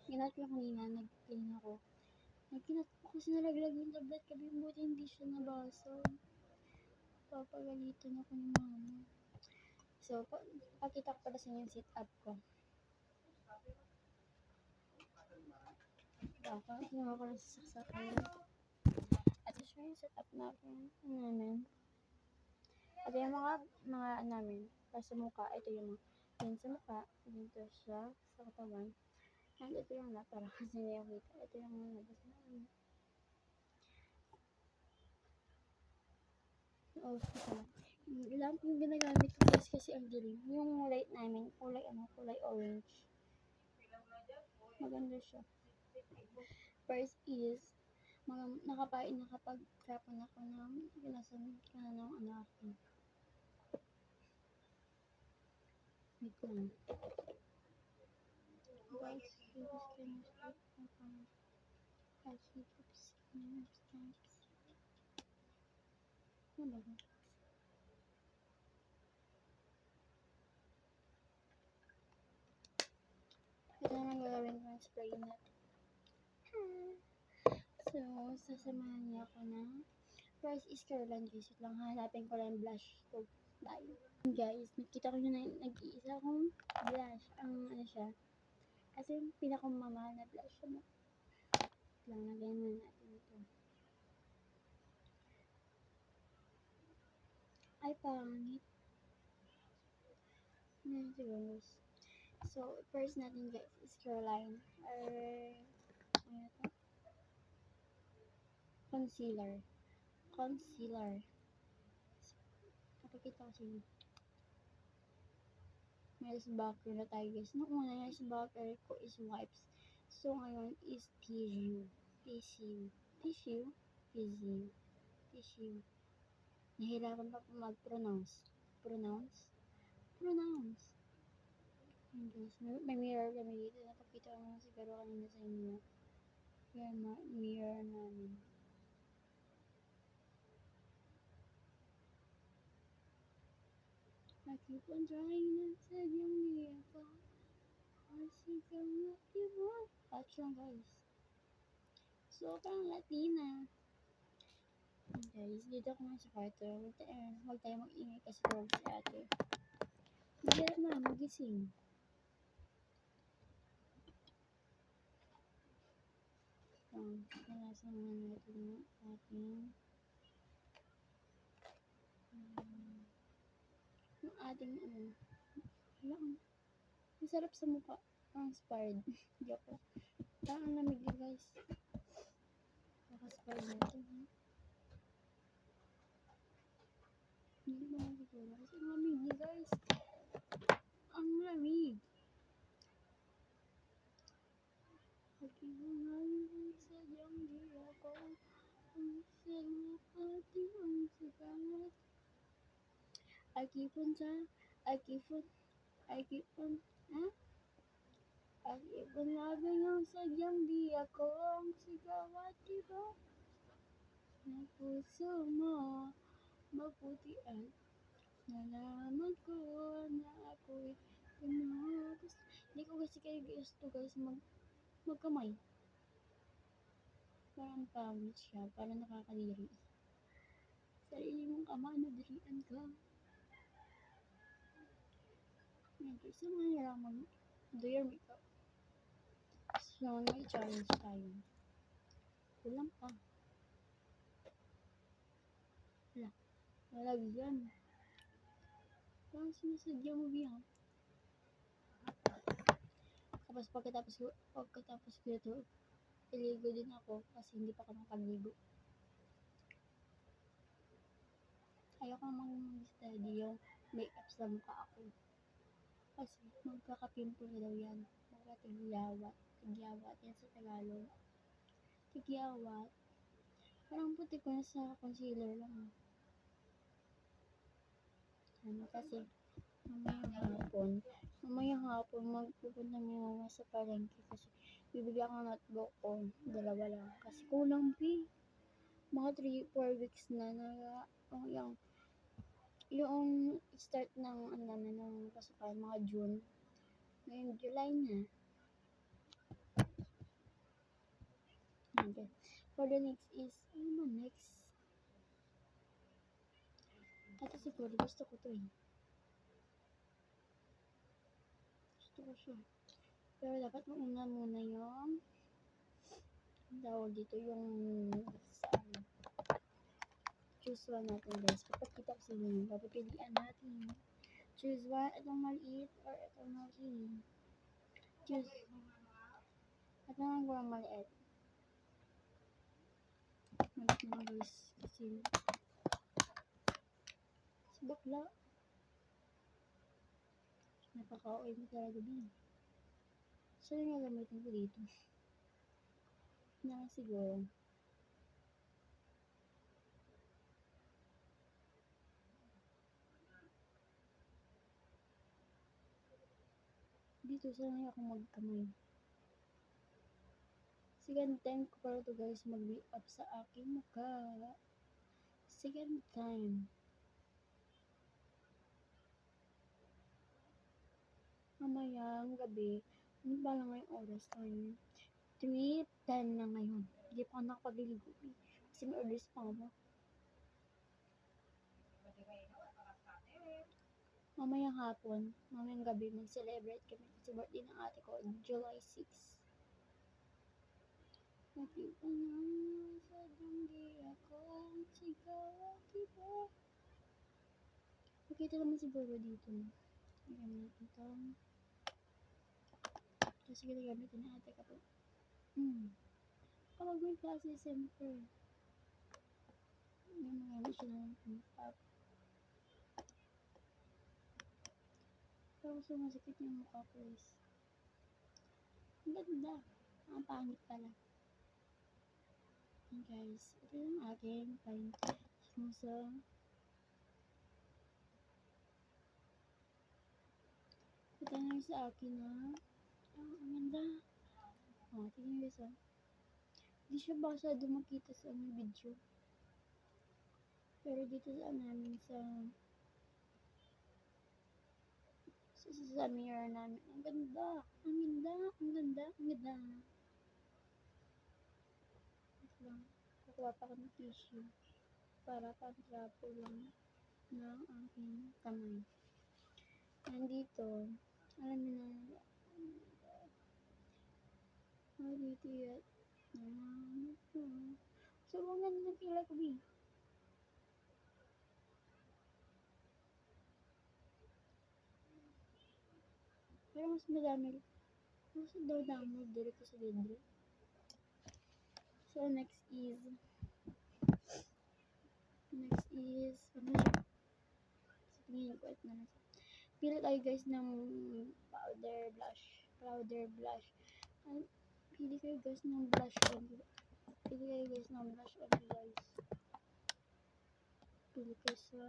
Kinat ko kanina, nag-clean ako. Kinat ko kasi nalaglag yung tablet ko, buti hindi siya nabasag. Papagalitan ako ni mama. So, pakita ko pala sa inyo yung sit-up ko. Kinuha ko lang sa saksakan. At ito yung sit-up namin. At yung mga namin, para sa mukha, ito yung yun sa mukha, dito siya sa katawan. And ito yung para kasi hindi yung kita. Ito yung labas namin. Oh, lamp yung ginagamit ko kasi ang dilim. Yung light namin, kulay orange. Maganda siya. First is, nakapag-trapon ako ng pinasan ka na ng anak ko. Wait lang. Guys, this can start as we keep seeing ano ba? Ito naman gagawin ko yung spray net. So, sasamahan niya ako ng first is Caroline Visit lang. Hanapin ko lang blush to buy. Guys, nakita ko na nag-iisa akong blush. Ang ano siya. Kasi yung pinakamamahal na blush siya. Lang, lagyan mo natin ito. Ay, pangit. So, first natin guys is Caroline. Ano ito? Concealer. Napakita ko sa inyo. May backer na tayo guys. Nung una yung backer ko is wipes. So, ngayon is tissue. Nahirapan pa po mag-pronounce. Pronounce. Ayan guys, may mirror kami dito. Napakita ko naman siguro kanina sa inyo. Yan, mirror namin. I keep on trying and said yung niya pa. Kasi kang nakiwa. Patch lang guys. So, parang Latina. Guys, dito ako nga sa kwarto. Huwag tayo mag-ingay kasi tulog si ate. Mahirap na, magising. Nalasan nga natin yung ating masarap sa mukha. Ang inspired. Joke. Parang lamig din guys. Nakaspire natin. Hindi naman siguro. Kasi ang lamig niya guys. Ang lamig. Sadyang di ako ang sarapati ang sigamat. I keep on loving ang sadyang di ako ang sigamat, diba? Na puso mo maputi at nalaman ko na ako'y pinagos. Hindi ko kasi kayo gusto guys magkamay. Parang pangit siya, parang nakakadiri. Sarili mong ama, nadirian ka. Yan guys, so mahirap do your makeup. So, may challenge tayo. Kulang pa. Lalagyan. Parang sinasadya mo biya. Tapos pagkatapos ko ito, iligo din ako kasi hindi pa ako nakagligo. Ayoko mag-study yung makeup sa mukha ako. Kasi magkaka-pimple na daw yan. Magkatigyawat. Tigyawat yan sa Tagalog. Tigyawat. Parang puti ko na sa concealer lang. Kasi mamayang hapon magpupunta ni mama sa palengke kasi bibili ako ng notebook ko. Dalawa lang. Kasi kulang mga 3-4 weeks na yung start ng namin ng pasukan, mga June. Ngayon, July na. For the next is, ano man next? Ito siguro, gusto ko to eh. Gusto ko siya. Pero dapat mauna muna yung tawag dito yung sa choose one natin guys. Kapag kita ko sino yung papipilian natin. Choose one, itong maliit or itong maliit. Choose. Ito nga gawang maliit. Maliit na guys. Kasi si bakla. Napaka-OA mo talaga din. So yung nga gamitin ko dito. Na siguro. Dito sanay ako magkamay. Second time ko para to guys mag-up sa aking mukha. Second time. Mamayang gabi. Ano ba lang ngayong oras ngayon? 3:10 na ngayon. Hindi pa ako nakapabiligo. Kasi may orders pa ako. Mamayang hapon, mamayang gabi, mag-celebrate kami kasi birthday ng ate ko, July 6. Nakita niya sa danggi ako, sigaw, diba? Makita naman siguro dito. Gamit ito. Tapos ginagamit ng ate ko po. Kapag may klase, siyempre, may mga siya ng pump. Pero sumasakit yung mukha ko is. Ang ganda. Ang pangit pala. And guys, ito yung aking smusa. Ito na sa akin na. Ang ganda. Tingnan guys ah. Hindi siya basa makita sa video. Pero dito sa namin sa mirror namin. Ang ganda. Ang ganda. Ang ganda. Ang ganda. Ito lang. Kukuha pa ako ng tissue. Para pang-trapo lang ng aking kamay. Nandito. Alam niyo na. Dito yan. So, ang ganda ng pila ko eh. Pero mas madami. Mas daw download dire ko sa Dendro. So, next is ano siya? Tingin ko, ito na siya. Pili tayo guys ng powder blush. Pili kayo guys ng blush on. Pili kayo guys ng blush on guys. Pili kayo sa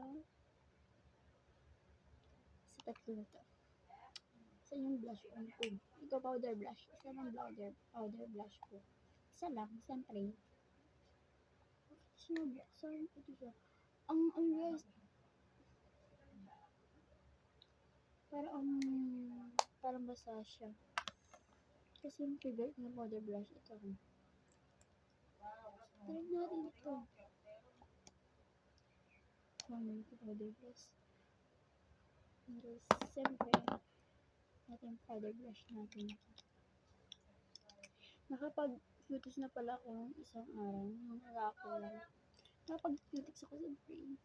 tatlo na to. Isa yung blush on ko. Ito powder blush. Isa lang powder blush ko. Isa lang, siyempre. Sorry, ito siya. Ang guys, parang basa siya. Kasi yung favorite na powder blush, ito ko. Try natin ito. Ito powder blush. Guys, siyempre, natin powder blush natin. Nakapag-cuties na pala ako ng isang araw. Nung ako lang. Nakapag-cuties ako sa brain.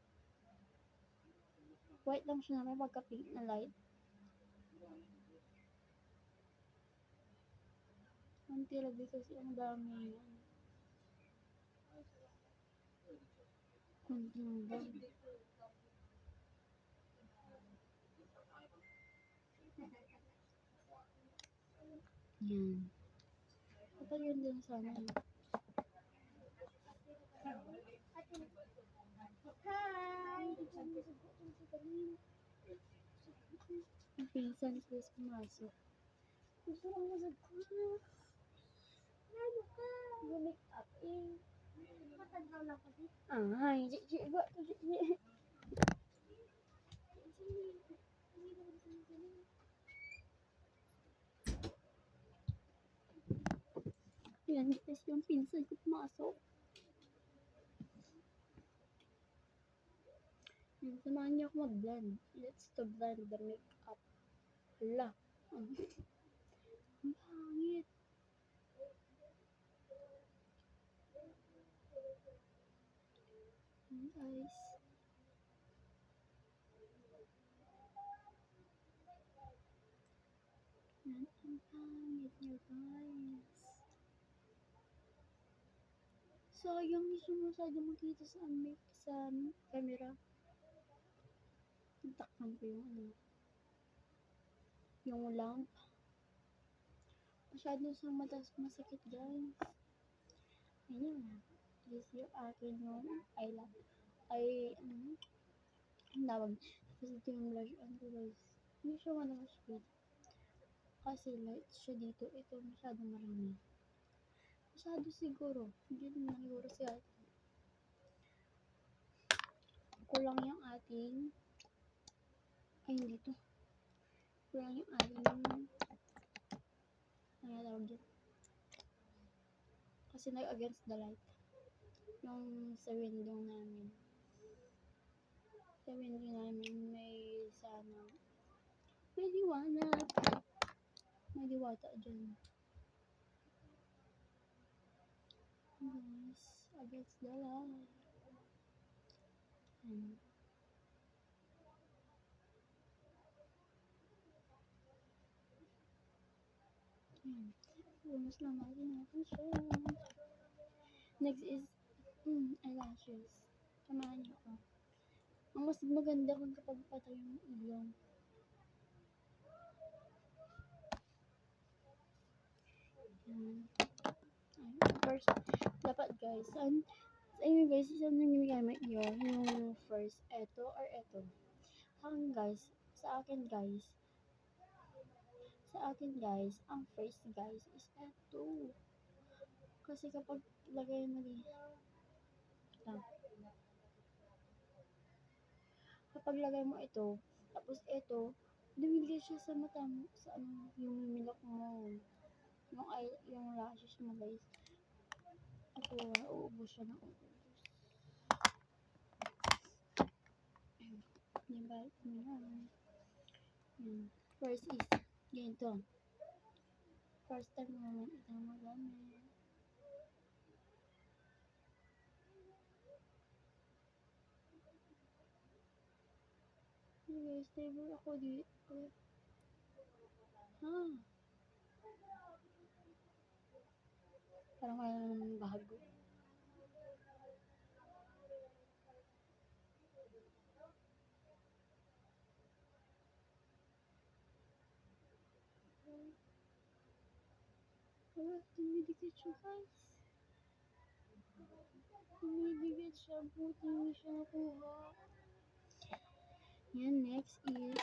White lang siya na may pagka-pink na light. Ang tirabi kasi ang dami yan. Kunting lang. Yan. Kapag yun din sana eh. Hi! Ang pinsan ko is pumasok. Gusto ko masag ko. Ano ka? Make up eh. Matagaw lang kasi. Ay, ba to Yan, tapos yung pinsan ko pumasok. Samahan niyo ako mag-blend. Let's to blend the makeup. Hala. Ang pangit. Guys. Yan, ang pangit niya, guys. Sayang, hindi siya masyado makita sa camera. Takpan ko yung yung lamp. Masyado sa mata masakit, guys. Ayun na. This yung akin yung ang tawag. Tapos ito yung blush on ko, guys. Hindi siya shade. Kasi light siya dito. Ito masyado marami. Masyado siguro. Hindi naman siguro siya. Kulang yung ating hindi to. Kulang yung ating tawag dyan. Kasi nag-against the light. Yung sa window namin. Sa window namin may may liwanag. May diwata dyan. Guys, against the light. Yan. Lumas lang natin siya. Next is eyelashes. Samahan niyo ako. Ang mas maganda kung kapag patay yung ilong. First, dapat guys, guys, saan nang ginagamit nyo yung first, eto or eto. Sa akin guys, ang first guys is eto. Kasi kapag lagay mo kapag lagay mo ito, tapos ito, dumigay siya sa mata mo, sa yung milok mo, yung lashes mo guys. Ako, uubos siya ng uubos. Diba? First is, ganito. First time naman ito magamit. Guys, stable ako dito. Parang kaya naman bago. Tumidikit siya guys. Tumidikit siya. Buti hindi siya nakuha. Yan, next is